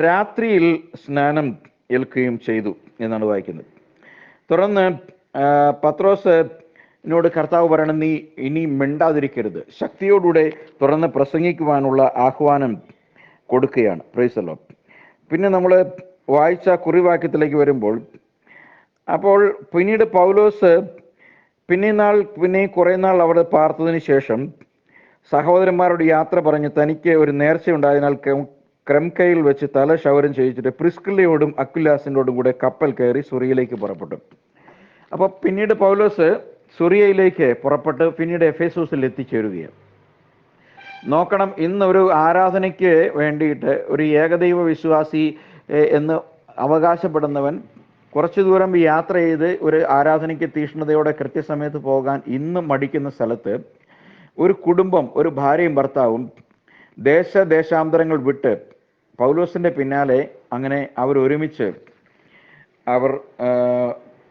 രാത്രിയിൽ സ്നാനം ഏൽക്കുകയും ചെയ്തു എന്നാണ് വായിക്കുന്നത്. തുടർന്ന് പത്രോസിനോട് കർത്താവ് പറയണം, നീ ഇനി മിണ്ടാതിരിക്കരുത്, ശക്തിയോടുകൂടെ തുറന്ന് പ്രസംഗിക്കുവാനുള്ള ആഹ്വാനം കൊടുക്കുകയാണ്. Praise the Lord. പിന്നെ നമ്മൾ വായിച്ച കുറിവാക്യത്തിലേക്ക് വരുമ്പോൾ, അപ്പോൾ പിന്നീട് പൗലോസ് പിന്നെ കുറേ നാൾ അവിടെ പാർത്തതിന് ശേഷം സഹോദരന്മാരോട് യാത്ര പറഞ്ഞ് തനിക്ക് ഒരു നേർച്ചയുണ്ടായതിനാൽ ക്രെംകയിൽ വെച്ച് തല ക്ഷൗരം ചെയ്യിച്ചിട്ട് പ്രിസ്കില്ലയോടും അക്വിലാസിനോടും കൂടെ കപ്പൽ കയറി സുറിയയിലേക്ക് പുറപ്പെട്ടു. അപ്പോൾ പിന്നീട് പൗലോസ് സുറിയയിലേക്ക് പുറപ്പെട്ട് പിന്നീട് എഫേസോസിൽ എത്തിച്ചേരുകയാണ്. നോക്കണം, ഇന്നൊരു ആരാധനയ്ക്ക് വേണ്ടിയിട്ട് ഒരു ഏകദൈവ വിശ്വാസി എന്ന് അവകാശപ്പെടുന്നവൻ കുറച്ചു ദൂരം യാത്ര ചെയ്ത് ഒരു ആരാധനയ്ക്ക് തീഷ്ണതയോടെ കൃത്യസമയത്ത് പോകാൻ ഇന്നും മടിക്കുന്ന സ്ഥലത്ത് ഒരു കുടുംബം, ഒരു ഭാര്യയും ഭർത്താവും ദേശാന്തരങ്ങൾ വിട്ട് പൗലോസിന്റെ പിന്നാലെ അങ്ങനെ അവരൊരുമിച്ച് അവർ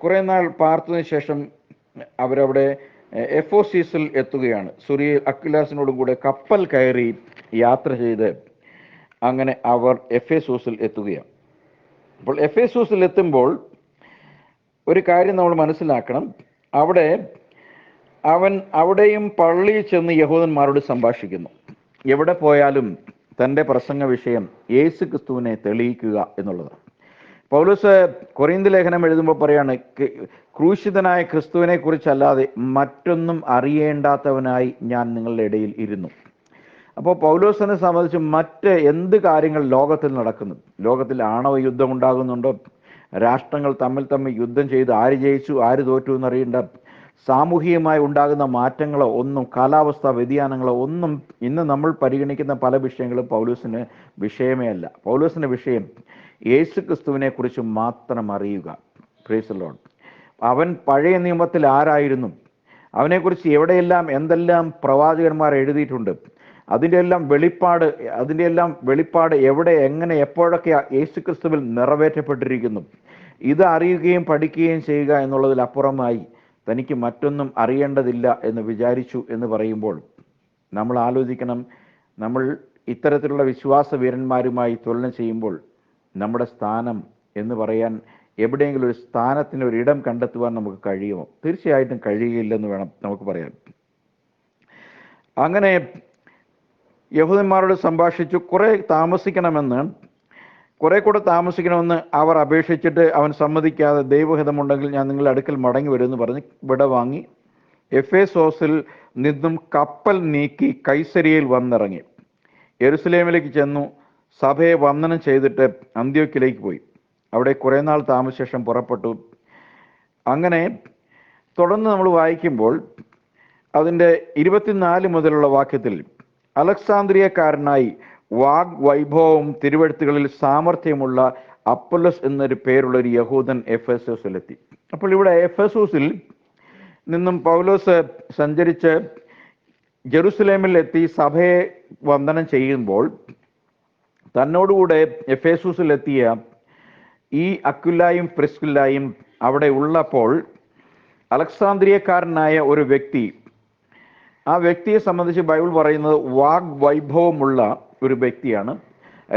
കുറേ നാൾ പാർത്തതിന് ശേഷം അവരവിടെ എഫോസീസിൽ എത്തുകയാണ്. സുറിയ അക്വിലാസിനോടും കൂടെ കപ്പൽ കയറി യാത്ര ചെയ്ത് അങ്ങനെ അവർ എഫേസൂസിൽ എത്തുകയാണ്. അപ്പോൾ എഫേസൂസിൽ എത്തുമ്പോൾ ഒരു കാര്യം നമ്മൾ മനസ്സിലാക്കണം. അവിടെയും പള്ളിയിൽ ചെന്ന് യഹൂദന്മാരോട് സംഭാഷിക്കുന്നു. എവിടെ പോയാലും തൻ്റെ പ്രസംഗ വിഷയം യേശു ക്രിസ്തുവിനെ തെളിയിക്കുക എന്നുള്ളതാണ്. പൗലോസ് കൊരിന്ത് ലേഖനം എഴുതുമ്പോൾ പറയാണ്, ക്രൂശിതനായ ക്രിസ്തുവിനെ കുറിച്ചല്ലാതെ മറ്റൊന്നും അറിയേണ്ടാത്തവനായി ഞാൻ നിങ്ങളുടെ ഇടയിൽ ഇരുന്നു. അപ്പോൾ പൗലോസിനെ സംബന്ധിച്ച് മറ്റ് എന്ത് കാര്യങ്ങൾ ലോകത്തിൽ നടക്കുന്നു, ലോകത്തിൽ ആണവ യുദ്ധം ഉണ്ടാകുന്നുണ്ടോ, രാഷ്ട്രങ്ങൾ തമ്മിൽ യുദ്ധം ചെയ്ത് ആര് ജയിച്ചു ആര് തോറ്റു എന്നറിയേണ്ട, സാമൂഹികമായി ഉണ്ടാകുന്ന മാറ്റങ്ങളോ ഒന്നും, കാലാവസ്ഥാ വ്യതിയാനങ്ങളോ ഒന്നും ഇന്ന് നമ്മൾ പരിഗണിക്കുന്ന പല വിഷയങ്ങളും പൗലോസിന് വിഷയമേ അല്ല. പൗലോസിന്റെ വിഷയം യേശു ക്രിസ്തുവിനെ കുറിച്ച് മാത്രം അറിയുക. Praise the Lord. അവൻ പഴയ നിയമത്തിൽ ആരായിരുന്നു, അവനെക്കുറിച്ച് എവിടെയെല്ലാം എന്തെല്ലാം പ്രവാചകന്മാർ എഴുതിയിട്ടുണ്ട്, അതിൻ്റെ എല്ലാം വെളിപ്പാട് എവിടെ എങ്ങനെ എപ്പോഴൊക്കെ യേശു ക്രിസ്തുവിൽ നിറവേറ്റപ്പെട്ടിരിക്കുന്നു, ഇത് അറിയുകയും പഠിക്കുകയും ചെയ്യുക എന്നുള്ളതിലപ്പുറമായി തനിക്ക് മറ്റൊന്നും അറിയേണ്ടതില്ല എന്ന് വിചാരിച്ചു എന്ന് പറയുമ്പോൾ നമ്മൾ ആലോചിക്കണം, നമ്മൾ ഇത്തരത്തിലുള്ള വിശ്വാസ വീരന്മാരുമായി തുലനം ചെയ്യുമ്പോൾ നമ്മുടെ സ്ഥാനം എന്ന് പറയാൻ എവിടെയെങ്കിലും ഒരു സ്ഥാനത്തിന് ഒരിടം കണ്ടെത്തുവാൻ നമുക്ക് കഴിയുമോ? തീർച്ചയായിട്ടും കഴിയുകയില്ലെന്ന് വേണം നമുക്ക് പറയാൻ. അങ്ങനെ യഹൂദന്മാരോട് സംഭാഷിച്ചു. കുറെ കൂടെ താമസിക്കണമെന്ന് അവർ അപേക്ഷിച്ചിട്ട് അവൻ സമ്മതിക്കാതെ, ദൈവഹിതമുണ്ടെങ്കിൽ ഞാൻ നിങ്ങളുടെ അടുക്കൽ മടങ്ങി വരുമെന്ന് പറഞ്ഞ് വിട വാങ്ങി എഫേസോസിൽ നിന്നും കപ്പൽ നീക്കി കൈസരിയയിൽ വന്നിറങ്ങി. യെരുസലേമിലേക്ക് ചെന്നു സഭയെ വന്ദനം ചെയ്തിട്ട് അന്ത്യോക്യയിലേക്ക് പോയി. അവിടെ കുറേ നാൾ താമസ ശേഷം പുറപ്പെട്ടു. അങ്ങനെ തുടർന്ന് നമ്മൾ വായിക്കുമ്പോൾ അതിൻ്റെ 24 മുതലുള്ള വാക്യത്തിൽ, അലക്സാന്ദ്രിയക്കാരനായി വാഗ്വൈഭവവും തിരുവെഴുത്തുകളിൽ സാമർഥ്യമുള്ള അപ്പൊല്ലോസ് എന്നൊരു പേരുള്ള ഒരു യഹൂദൻ എഫേസോസിലെത്തി. അപ്പോൾ ഇവിടെ എഫേസോസിൽ നിന്നും പൗലോസ് സഞ്ചരിച്ച് ജെറുസലേമിൽ എത്തി സഭയെ വന്ദനം ചെയ്യുമ്പോൾ തന്നോടുകൂടെ എഫേസോസിലെത്തിയ ഈ അക്വിലായും പ്രിസ്കില്ലായും അവിടെ ഉള്ളപ്പോൾ അലക്സാന്ദ്രിയക്കാരനായ ഒരു വ്യക്തി, ആ വ്യക്തിയെ സംബന്ധിച്ച് ബൈബിൾ പറയുന്നത് വാഗ്വൈഭവമുള്ള ഒരു വ്യക്തിയാണ്.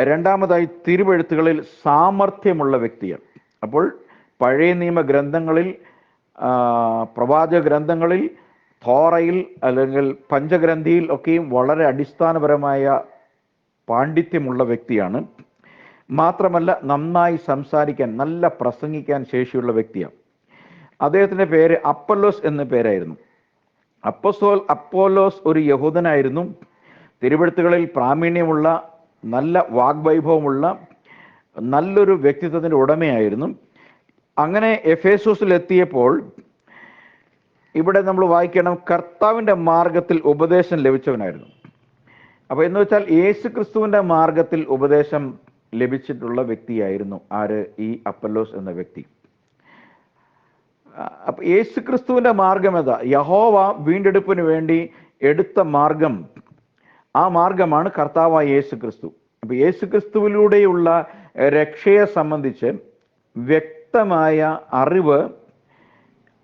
രണ്ടാമതായി തിരുവെഴുത്തുകളിൽ സാമർഥ്യമുള്ള വ്യക്തിയാണ്. അപ്പോൾ പഴയ നിയമ ഗ്രന്ഥങ്ങളിൽ, പ്രവാചക ഗ്രന്ഥങ്ങളിൽ, തോറയിൽ അല്ലെങ്കിൽ പഞ്ചഗ്രന്ഥിയിൽ ഒക്കെയും വളരെ അടിസ്ഥാനപരമായ പാണ്ഡിത്യമുള്ള വ്യക്തിയാണ്. മാത്രമല്ല നന്നായി സംസാരിക്കാൻ, നല്ല പ്രസംഗിക്കാൻ ശേഷിയുള്ള വ്യക്തിയാണ്. അദ്ദേഹത്തിൻ്റെ പേര് അപ്പൊല്ലോസ് എന്ന പേരായിരുന്നു. അപ്പോലോസ് ഒരു യഹൂദനായിരുന്നു. തിരുവെഴുത്തുകളിൽ പ്രാവീണ്യമുള്ള, നല്ല വാഗ്വൈഭവമുള്ള, നല്ലൊരു വ്യക്തിത്വത്തിൻ്റെ ഉടമയായിരുന്നു. അങ്ങനെ എഫേസോസിൽ എത്തിയപ്പോൾ ഇവിടെ നമ്മൾ വായിക്കണം, കർത്താവിൻ്റെ മാർഗത്തിൽ ഉപദേശം ലഭിച്ചവനായിരുന്നു. അപ്പോൾ എന്ന് വെച്ചാൽ യേശു ക്രിസ്തുവിൻ്റെ മാർഗത്തിൽ ഉപദേശം ലഭിച്ചിട്ടുള്ള വ്യക്തിയായിരുന്നു ആര്? ഈ അപ്പൊല്ലോസ് എന്ന വ്യക്തി. അപ്പൊ യേശു ക്രിസ്തുവിന്റെ മാർഗം ഏതാ? യഹോവ വീണ്ടെടുപ്പിന് വേണ്ടി എടുത്ത മാർഗം, ആ മാർഗമാണ് കർത്താവായ യേശു ക്രിസ്തു. അപ്പൊ യേശു ക്രിസ്തുവിലൂടെയുള്ള രക്ഷയെ സംബന്ധിച്ച് വ്യക്തമായ അറിവ്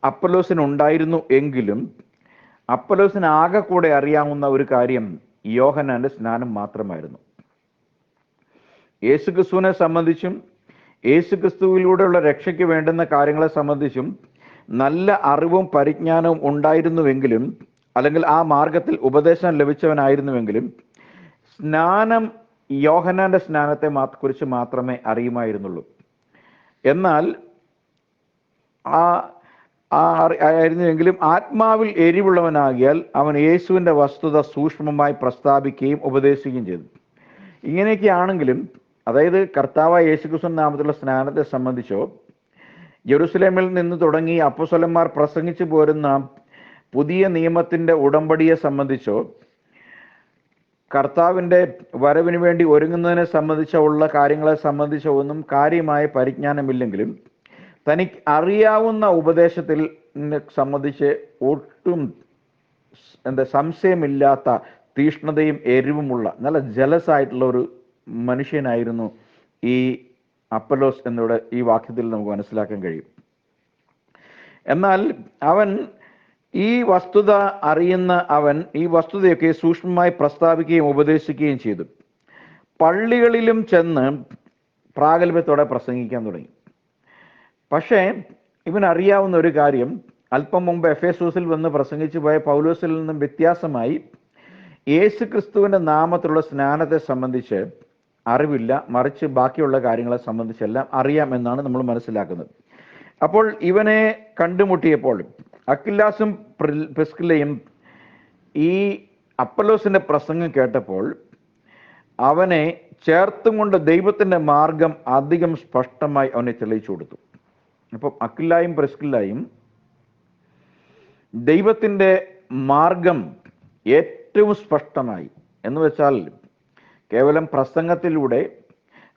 അപ്പൊല്ലോസിന് ഉണ്ടായിരുന്നു. എങ്കിലും അപ്പൊല്ലോസിന് ആകെ കൂടെ അറിയാവുന്ന ഒരു കാര്യം യോഹന്നാന്റെ സ്നാനം മാത്രമായിരുന്നു. യേശു ക്രിസ്തുവിനെ സംബന്ധിച്ചും യേശു ക്രിസ്തുവിലൂടെയുള്ള രക്ഷയ്ക്ക് വേണ്ടുന്ന കാര്യങ്ങളെ സംബന്ധിച്ചും നല്ല അറിവും പരിജ്ഞാനവും ഉണ്ടായിരുന്നുവെങ്കിലും, അല്ലെങ്കിൽ ആ മാർഗത്തിൽ ഉപദേശം ലഭിച്ചവനായിരുന്നുവെങ്കിലും, സ്നാനം യോഹന്നാന്റെ സ്നാനത്തെ കുറിച്ച് മാത്രമേ അറിയുമായിരുന്നുള്ളൂ. എന്നാൽ ആയിരുന്നുവെങ്കിലും ആത്മാവിൽ എരിവുള്ളവനാകിയാൽ അവൻ യേശുവിൻ്റെ വസ്തുത സൂക്ഷ്മമായി പ്രസ്താവിക്കുകയും ഉപദേശിക്കുകയും ചെയ്തു. ഇങ്ങനെയൊക്കെയാണെങ്കിലും, അതായത് കർത്താവായ യേശുക്രിസ്തുവിന്റെ നാമത്തിലുള്ള സ്നാനത്തെ സംബന്ധിച്ചോ, ജെറുസലേമിൽ നിന്ന് തുടങ്ങി അപ്പോസ്തലന്മാർ പ്രസംഗിച്ചു പോരുന്ന പുതിയ നിയമത്തിന്റെ ഉടമ്പടിയെ സംബന്ധിച്ചോ, കർത്താവിൻ്റെ വരവിന് വേണ്ടി ഒരുങ്ങുന്നതിനെ സംബന്ധിച്ചോ ഉള്ള കാര്യങ്ങളെ സംബന്ധിച്ചോ ഒന്നും കാര്യമായ പരിജ്ഞാനമില്ലെങ്കിലും, തനിക്ക് അറിയാവുന്ന ഉപദേശത്തിൽ സംബന്ധിച്ച് ഒട്ടും സംശയമില്ലാത്ത തീഷ്ണതയും എരിവുമുള്ള നല്ല ജലസായിട്ടുള്ള ഒരു മനുഷ്യനായിരുന്നു ഈ അപ്പലോസ് എന്നിവിടെ ഈ വാക്യത്തിൽ നമുക്ക് മനസ്സിലാക്കാൻ കഴിയും. എന്നാൽ അവൻ ഈ വസ്തുത അറിയുന്ന അവൻ ഈ വസ്തുതയൊക്കെ സൂക്ഷ്മമായി പ്രസ്താവിക്കുകയും ഉപദേശിക്കുകയും ചെയ്തു. പള്ളികളിലും ചെന്ന് പ്രാഗൽഭ്യത്തോടെ പ്രസംഗിക്കാൻ തുടങ്ങി. പക്ഷേ ഇവനറിയാവുന്ന ഒരു കാര്യം, അല്പം മുമ്പ് എഫേസൂസിൽ വന്ന് പ്രസംഗിച്ചു പോയ പൗലോസിൽ നിന്നും വ്യത്യാസമായി യേശു ക്രിസ്തുവിൻ്റെ നാമത്തിലുള്ള സ്നാനത്തെ സംബന്ധിച്ച് അറിവില്ല, മറിച്ച് ബാക്കിയുള്ള കാര്യങ്ങളെ സംബന്ധിച്ചെല്ലാം അറിയാം എന്നാണ് നമ്മൾ മനസ്സിലാക്കുന്നത്. അപ്പോൾ ഇവനെ കണ്ടുമുട്ടിയപ്പോൾ അക്വിലാസും പ്രിസ്കില്ലയും ഈ അപ്പലോസിൻ്റെ പ്രസംഗം കേട്ടപ്പോൾ അവനെ ചേർത്തും കൊണ്ട് ദൈവത്തിൻ്റെ മാർഗം അധികം സ്പഷ്ടമായി അവനെ തെളിയിച്ചു കൊടുത്തു. അപ്പം അക്വിലായും പ്രിസ്കില്ലയും ദൈവത്തിൻ്റെ മാർഗം ഏറ്റവും സ്പഷ്ടമായി, എന്ന് വെച്ചാൽ കേവലം പ്രസംഗത്തിലൂടെ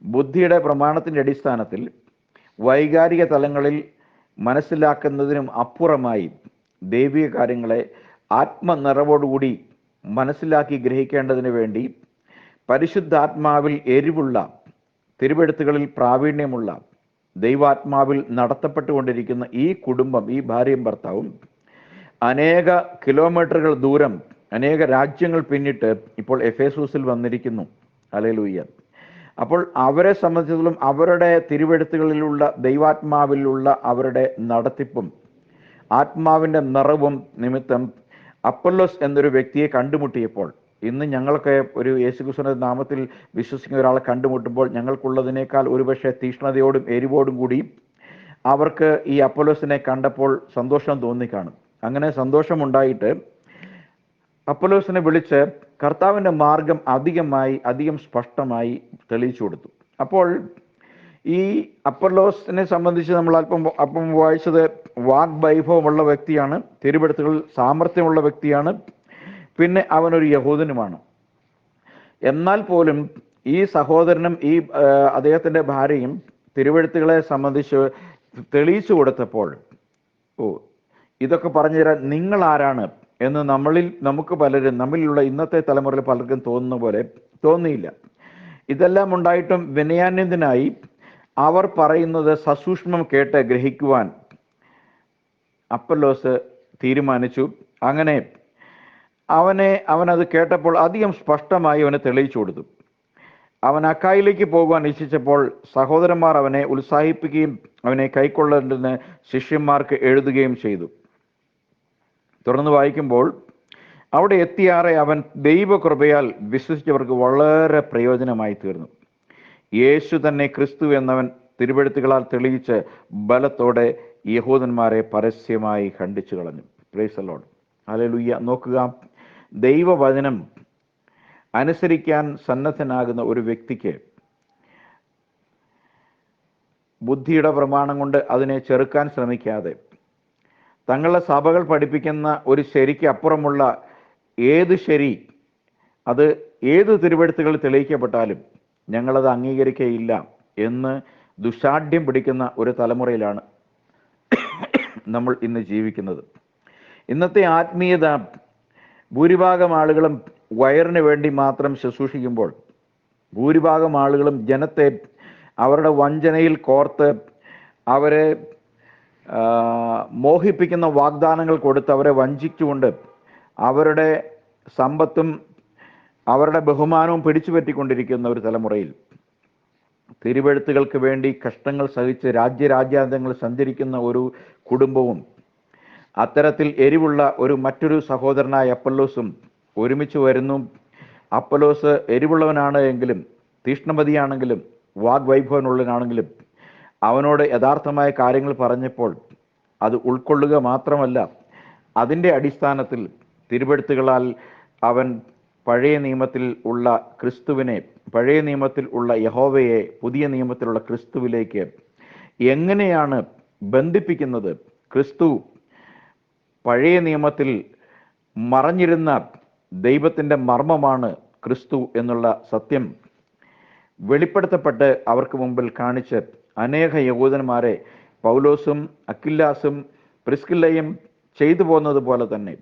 ബുദ്ധിയുടെ പ്രമാണത്തിൻ്റെ അടിസ്ഥാനത്തിൽ വൈകാരിക തലങ്ങളിൽ മനസ്സിലാക്കുന്നതിനും അപ്പുറമായി ദൈവിക കാര്യങ്ങളെ ആത്മനിറവോടുകൂടി മനസ്സിലാക്കി ഗ്രഹിക്കേണ്ടതിന് വേണ്ടി പരിശുദ്ധാത്മാവിൽ എരിവുള്ള, തിരുവെഴുത്തുകളിൽ പ്രാവീണ്യമുള്ള, ദൈവാത്മാവിൽ നടത്തപ്പെട്ടുകൊണ്ടിരിക്കുന്ന ഈ കുടുംബം, ഈ ഭാര്യയും ഭർത്താവും അനേക കിലോമീറ്ററുകൾ ദൂരം, അനേക രാജ്യങ്ങൾ പിന്നിട്ട് ഇപ്പോൾ എഫേസൂസിൽ വന്നിരിക്കുന്നു. ഹല്ലേലൂയ. അപ്പോൾ അവരെ സംബന്ധിച്ചിടത്തോളം അവരുടെ തിരുവെഴുത്തുകളിലുള്ള ദൈവാത്മാവിലുള്ള അവരുടെ നടത്തിപ്പും ആത്മാവിൻ്റെ നിറവും നിമിത്തം അപ്പൊല്ലോസ് എന്നൊരു വ്യക്തിയെ കണ്ടുമുട്ടിയപ്പോൾ, ഇന്ന് ഞങ്ങളൊക്കെ ഒരു യേശുക്രിസ്തുവിന്റെ നാമത്തിൽ വിശ്വസിക്കുന്ന ഒരാളെ കണ്ടുമുട്ടുമ്പോൾ ഞങ്ങൾക്കുള്ളതിനേക്കാൾ ഒരുപക്ഷെ തീഷ്ണതയോടും എരിവോടും കൂടി അവർക്ക് ഈ അപ്പൊല്ലോസിനെ കണ്ടപ്പോൾ സന്തോഷം തോന്നിക്കാണും. അങ്ങനെ സന്തോഷമുണ്ടായിട്ട് അപ്പൊല്ലോസിനെ വിളിച്ച് കർത്താവിൻ്റെ മാർഗം അധികം സ്പഷ്ടമായി തെളിയിച്ചു കൊടുത്തു. അപ്പോൾ ഈ അപ്പൊല്ലോസിനെ സംബന്ധിച്ച് നമ്മൾ അപ്പം വായിച്ചത് വാഗ്വൈഭവമുള്ള വ്യക്തിയാണ്, തിരുവെഴുത്തുകളിൽ സാമർഥ്യമുള്ള വ്യക്തിയാണ്, പിന്നെ അവനൊരു യഹൂദനുമാണ്. എന്നാൽ പോലും ഈ സഹോദരനും ഈ അദ്ദേഹത്തിൻ്റെ ഭാര്യയും തിരുവെഴുത്തുകളെ സംബന്ധിച്ച് തെളിയിച്ചു കൊടുത്തപ്പോൾ, ഇതൊക്കെ പറഞ്ഞു തരാൻ നിങ്ങൾ ആരാണ് എന്ന് നമുക്ക് പലരും, നമ്മളിലുള്ള ഇന്നത്തെ തലമുറയിൽ പലർക്കും തോന്നുന്ന പോലെ തോന്നിയില്ല. ഇതെല്ലാം ഉണ്ടായിട്ടും വിനയാന്യതനായി അവർ പറയുന്നത് സസൂക്ഷ്മം കേട്ട് ഗ്രഹിക്കുവാൻ അപ്പൊല്ലോസ് തീരുമാനിച്ചു. അങ്ങനെ അവനത് കേട്ടപ്പോൾ അധികം സ്പഷ്ടമായി അവനെ തെളിയിച്ചു കൊടുത്തു. അവൻ അക്കായിലേക്ക് പോകുവാൻ ഇച്ഛിച്ചപ്പോൾ സഹോദരന്മാർ അവനെ ഉത്സാഹിപ്പിക്കുകയും അവനെ കൈക്കൊള്ളേണ്ടതിന് ശിഷ്യന്മാർക്ക് എഴുതുകയും ചെയ്തു. തുടർന്ന് വായിക്കുമ്പോൾ അവിടെ എത്തിയാറെ അവൻ ദൈവകൃപയാൽ വിശ്വസിച്ചവർക്ക് വളരെ പ്രയോജനമായി തീർന്നു. യേശു തന്നെ ക്രിസ്തു എന്നവൻ തിരുവെഴുത്തുകളാൽ തെളിയിച്ച് ബലത്തോടെ യഹൂദന്മാരെ പരസ്യമായി ഖണ്ഡിച്ചു കളഞ്ഞു. Praise the Lord. ഹല്ലേലൂയ. നോക്കുക, ദൈവവചനം അനുസരിക്കാൻ സന്നദ്ധനാകുന്ന ഒരു വ്യക്തിക്ക് ബുദ്ധിയുടെ പ്രമാണം കൊണ്ട് അതിനെ ചെറുക്കാൻ ശ്രമിക്കാതെ തങ്ങളുടെ സഭകൾ പഠിപ്പിക്കുന്ന ഒരു ശരിക്ക് അപ്പുറമുള്ള ഏത് ശരി, അത് ഏത് തിരുവെഴുത്തുകളിൽ തെളിയിക്കപ്പെട്ടാലും ഞങ്ങളത് അംഗീകരിക്കുകയില്ല എന്ന് ദുശാഠ്യം പിടിക്കുന്ന ഒരു തലമുറയിലാണ് നമ്മൾ ഇന്ന് ജീവിക്കുന്നത്. ഇന്നത്തെ ആത്മീയത ഭൂരിഭാഗം ആളുകളും വയറിന് വേണ്ടി മാത്രം ശുശ്രൂഷിക്കുമ്പോൾ ഭൂരിഭാഗം ആളുകളും ജനത്തെ അവരുടെ വഞ്ചനയിൽ കോർത്ത് അവരെ മോഹിപ്പിക്കുന്ന വാഗ്ദാനങ്ങൾ കൊടുത്ത് അവരെ വഞ്ചിച്ചുകൊണ്ട് അവരുടെ സമ്പത്തും അവരുടെ ബഹുമാനവും പിടിച്ചു പറ്റിക്കൊണ്ടിരിക്കുന്ന ഒരു തലമുറയിൽ തിരുവെഴുത്തുകൾക്ക് വേണ്ടി കഷ്ടങ്ങൾ സഹിച്ച് രാജ്യാന്തരങ്ങൾ സഞ്ചരിക്കുന്ന ഒരു കുടുംബവും അത്തരത്തിൽ എരിവുള്ള മറ്റൊരു സഹോദരനായ അപ്പൊല്ലോസും ഒരുമിച്ച് വരുന്നു. അപ്പൊല്ലോസ് എരിവുള്ളവനാണ് എങ്കിലും, തീഷ്ണമതിയാണെങ്കിലും, വാഗ്വൈഭവനുള്ളവനാണെങ്കിലും അവനോട് യഥാർത്ഥമായ കാര്യങ്ങൾ പറഞ്ഞപ്പോൾ അത് ഉൾക്കൊള്ളുക മാത്രമല്ല, അതിൻ്റെ അടിസ്ഥാനത്തിൽ തിരുവെഴുത്തുകളാൽ അവൻ പഴയ നിയമത്തിൽ ഉള്ള ക്രിസ്തുവിനെ, പഴയ നിയമത്തിൽ ഉള്ള യഹോവയെ പുതിയ നിയമത്തിലുള്ള ക്രിസ്തുവിലേക്ക് എങ്ങനെയാണ് ബന്ധിപ്പിക്കുന്നത്, ക്രിസ്തു പഴയ നിയമത്തിൽ മറഞ്ഞിരുന്ന ദൈവത്തിൻ്റെ മർമ്മമാണ് ക്രിസ്തു എന്നുള്ള സത്യം വെളിപ്പെടുത്തപ്പെട്ട് അവർക്ക് മുമ്പിൽ കാണിച്ച് അനേക യഹൂദന്മാരെ പൗലോസും അക്വിലാസും പ്രിസ്കില്ലയും ചെയ്തു പോകുന്നത് പോലെ തന്നെ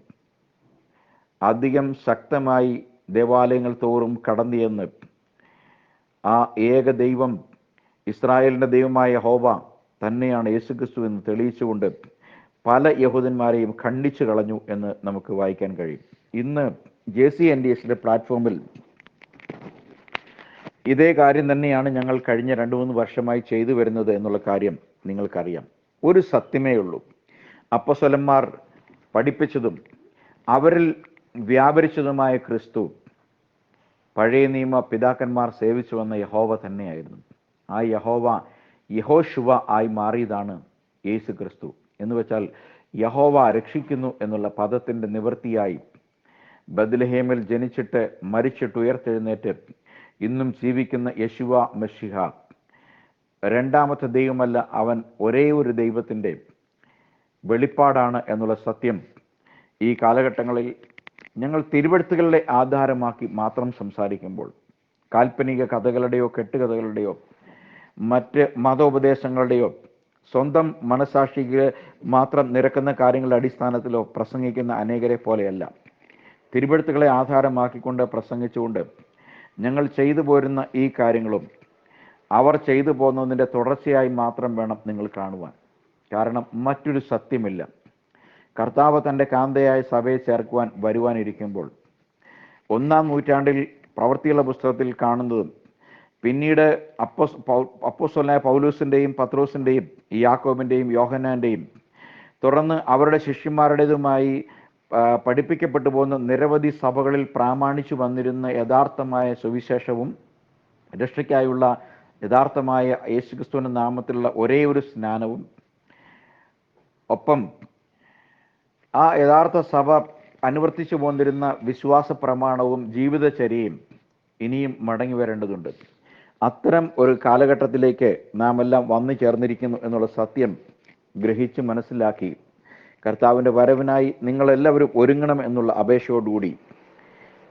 അധികം ശക്തമായി ദേവാലയങ്ങൾ തോറും കടന്നു ചെന്ന് ആ ഏക ദൈവം ഇസ്രായേലിൻ്റെ ദൈവമായ യഹോവ തന്നെയാണ് യേശുക്രിസ്തു എന്ന് തെളിയിച്ചുകൊണ്ട് പല യഹൂദന്മാരെയും ഖണ്ഡിച്ചു കളഞ്ഞു എന്ന് നമുക്ക് വായിക്കാൻ കഴിയും. ഇന്ന് JCNDSയുടെ പ്ലാറ്റ്ഫോമിൽ ഇതേ കാര്യം തന്നെയാണ് ഞങ്ങൾ കഴിഞ്ഞ 2-3 വർഷമായി ചെയ്തു വരുന്നത് എന്നുള്ള കാര്യം നിങ്ങൾക്കറിയാം. ഒരു സത്യമേ ഉള്ളൂ. അപ്പോസ്തലന്മാർ പഠിപ്പിച്ചതും അവരിൽ വ്യാപരിച്ചതുമായ ക്രിസ്തു പഴയ നിയമ പിതാക്കന്മാർ സേവിച്ചു വന്ന യഹോവ തന്നെയായിരുന്നു. ആ യഹോവ യഹോശുവ ആയി മാറിയതാണ് യേശു ക്രിസ്തു. എന്ന് വെച്ചാൽ യഹോവ രക്ഷിക്കുന്നു എന്നുള്ള പദത്തിൻ്റെ നിവൃത്തിയായി ബത്ലഹേമിൽ ജനിച്ചിട്ട് മരിച്ചിട്ട് ഉയർത്തെഴുന്നേറ്റ് ഇന്നും ജീവിക്കുന്ന യശുവ മെഷിഹ രണ്ടാമത്തെ ദൈവമല്ല, അവൻ ഒരേ ഒരു ദൈവത്തിൻ്റെ വെളിപ്പാടാണ് എന്നുള്ള സത്യം ഈ കാലഘട്ടങ്ങളിൽ ഞങ്ങൾ തിരുവെഴുത്തുകളുടെ ആധാരമാക്കി മാത്രം സംസാരിക്കുമ്പോൾ കാൽപ്പനിക കഥകളുടെയോ കെട്ടുകഥകളുടെയോ മറ്റ് മതോപദേശങ്ങളുടെയോ സ്വന്തം മനസാക്ഷിക്ക് മാത്രം നിരക്കുന്ന കാര്യങ്ങളുടെ അടിസ്ഥാനത്തിലോ പ്രസംഗിക്കുന്ന അനേകരെ പോലെയല്ല, തിരുവെഴുത്തുകളെ ആധാരമാക്കിക്കൊണ്ട് പ്രസംഗിച്ചുകൊണ്ട് ഞങ്ങൾ ചെയ്തു പോരുന്ന ഈ കാര്യങ്ങളും അവർ ചെയ്തു പോകുന്നതിൻ്റെ തുടർച്ചയായി മാത്രം വേണം നിങ്ങൾ കാണുവാൻ. കാരണം മറ്റൊരു സത്യമില്ല. കർത്താവ് തൻ്റെ കാന്തയായ സഭയെ ചേർക്കുവാൻ വരുവാനിരിക്കുമ്പോൾ 1-ാം നൂറ്റാണ്ടിൽ പ്രവൃത്തിയുള്ള പുസ്തകത്തിൽ കാണുന്നതും പിന്നീട് അപ്പോസ്തലനായ പൗലോസിൻ്റെയും പത്രോസിൻ്റെയും യാക്കോബിൻ്റെയും യോഹന്നാൻ്റെയും തുടർന്ന് അവരുടെ ശിഷ്യന്മാരുടേതുമായി പഠിപ്പിക്കപ്പെട്ടു പോകുന്ന നിരവധി സഭകളിൽ പ്രാമാണിച്ചു വന്നിരുന്ന യഥാർത്ഥമായ സുവിശേഷവും രക്ഷയ്ക്കായുള്ള യഥാർത്ഥമായ യേശുക്രിസ്തുവിൻ്റെ നാമത്തിലുള്ള ഒരേ ഒരു സ്നാനവും ഒപ്പം ആ യഥാർത്ഥ സഭ അനുവർത്തിച്ചു പോന്നിരുന്ന വിശ്വാസ പ്രമാണവും ജീവിതചര്യയും ഇനിയും മടങ്ങി വരേണ്ടതുണ്ട്. അത്തരം ഒരു കാലഘട്ടത്തിലേക്ക് നാം എല്ലാം വന്നു ചേർന്നിരിക്കുന്നു എന്നുള്ള സത്യം ഗ്രഹിച്ച് മനസ്സിലാക്കി കർത്താവിൻ്റെ വരവിനായി നിങ്ങളെല്ലാവരും ഒരുങ്ങണം എന്നുള്ള അപേക്ഷയോടുകൂടി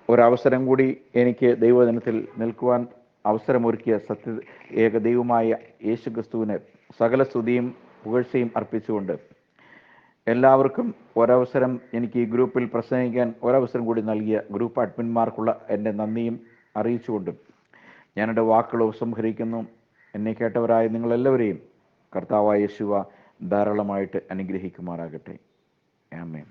ഒരവസരം കൂടി എനിക്ക് ദൈവദിനത്തിൽ നിൽക്കുവാൻ അവസരമൊരുക്കിയ ഏക ദൈവമായ യേശു ക്രിസ്തുവിന് സകല സ്തുതിയും പുകഴ്ചയും അർപ്പിച്ചുകൊണ്ട് എല്ലാവർക്കും ഒരവസരം എനിക്ക് ഈ ഗ്രൂപ്പിൽ പ്രസംഗിക്കാൻ ഒരവസരം കൂടി നൽകിയ ഗ്രൂപ്പ് അഡ്മിന്മാർക്കുള്ള എൻ്റെ നന്ദിയും അറിയിച്ചുകൊണ്ടും ഞാൻ എൻ്റെ വാക്കുകൾ ഉപസംഹരിക്കുന്നു. എന്നെ കേട്ടവരായ നിങ്ങളെല്ലാവരെയും കർത്താവായ യേശുവ ധാരാളമായിട്ട് അനുഗ്രഹിക്കുമാറാകട്ടെ. ആമേൻ.